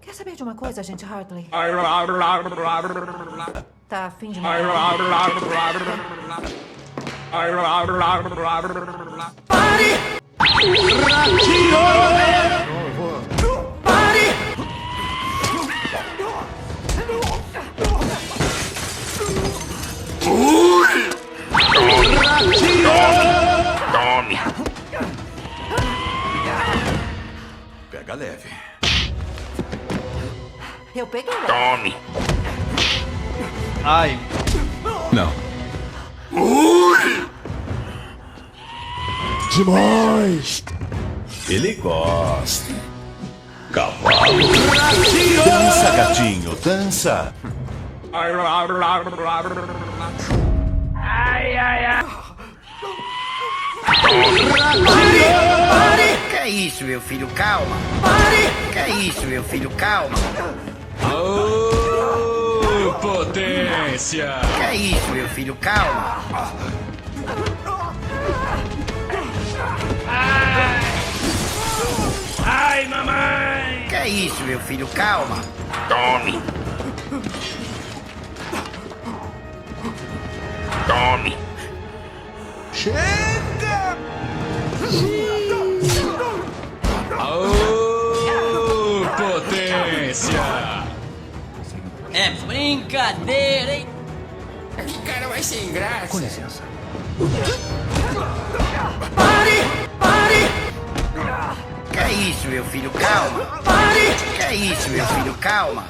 Quer saber de uma coisa, agente Hartley? Tá afim de Tome! Pega leve. Eu peguei. Tome! Ai, Não. Demais! Ele gosta. Cavalo. Dança, gatinho, dança. Que é isso, meu filho? Calma! Que é isso, meu filho? Calma! Oh, potência! Que é isso, meu filho? Calma! Ai, mamãe! Que é isso, meu filho? Calma! Tome! Tome! Oh, potência! É brincadeira, hein? Que cara vai sem graça! Com licença. Que é isso, meu filho? Calma! Que é isso, meu filho? Calma!